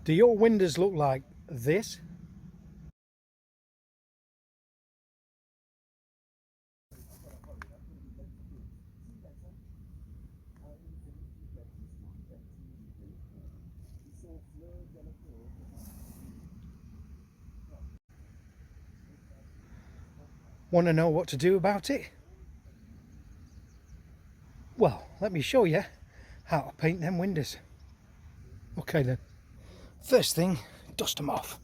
Do your windows look like this? Want to know what to do about it? Well, let me show you how to paint them windows. Okay then. First thing, dust them off.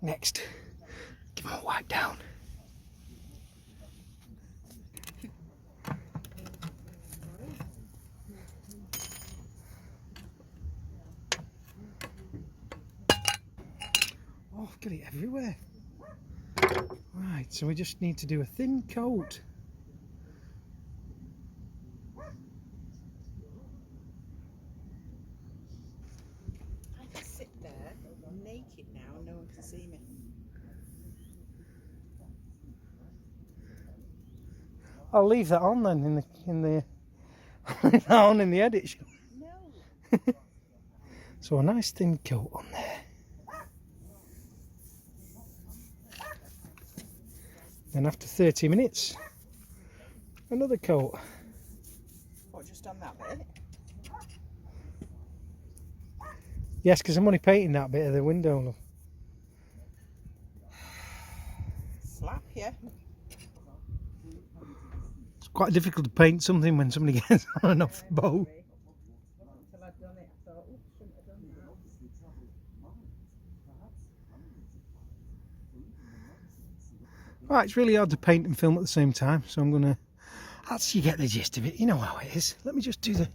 Next, give them a wipe down. Oh, I've got it everywhere. Right, so we just need to do a thin coat. I can sit there naked now and no one can see me. I'll leave that on then in the on in the edit. No. So a nice thin coat on there. Then after 30 minutes, another coat. What, just on that bit? Yes, because I'm only painting that bit of the window. Look. Slap, yeah. It's quite difficult to paint something when somebody gets on and off the boat. Until I'd done it, I thought, oh, shouldn't have done that. Right, it's really hard to paint and film at the same time, so I'm gonna. That's you get the gist of it. You know how it is. Let me just do the.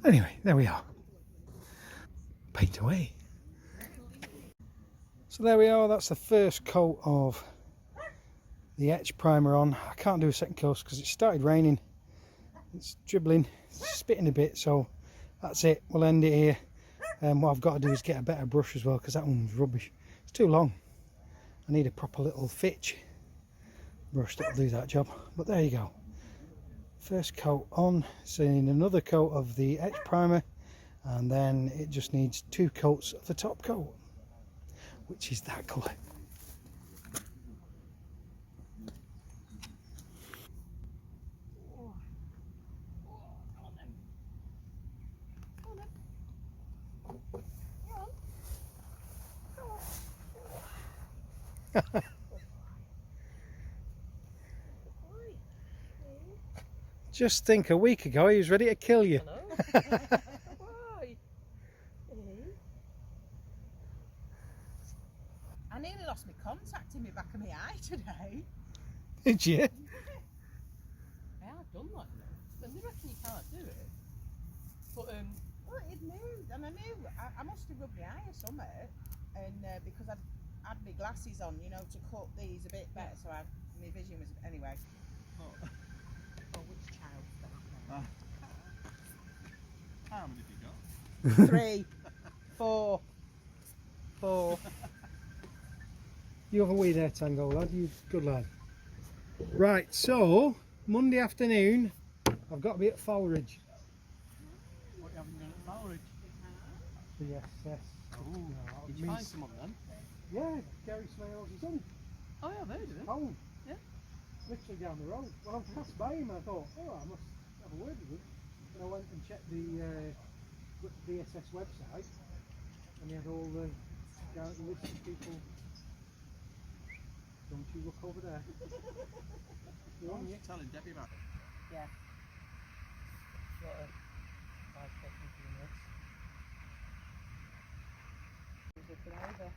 Anyway, there we are. Paint away. So there we are. That's the first coat of the Etch primer on. I can't do a second coat because it started raining. It's dribbling, it's spitting a bit, so that's it. We'll end it here. What I've got to do is get a better brush as well because that one's rubbish. It's too long. I need a proper little Fitch brush that'll do that job. But there you go. First coat on, seeing another coat of the Etch primer, and then it just needs 2 coats of the top coat, which is that colour. Just think, a week ago he was ready to kill you. Why? I nearly lost my contact in my back of my eye today. Did you? I have done like that. But they reckon you can't do it. But well, it moved, and I knew I must have rubbed my eye or something. And because I'd had my glasses on, you know, to cut these a bit better, so my vision was anyway. Oh, which child? How many have you got? 3, 4. You have a wee there, Tango lad. You good lad. Right, so Monday afternoon, I've got to be at Fowlridge. What you haven't done at Norwich? Yes, yes. Oh, did you find someone then? Yeah, Gary Smales is on Oh yeah, they did it. home. Yeah. Literally down the road. When I passed by him, I thought, oh, I must have a word with him. And I went and checked the DSS website, and he had all the list of people. Don't you look over there? You're on, yeah? Telling Debbie about it. Yeah. Got a 5 minutes. Looking over.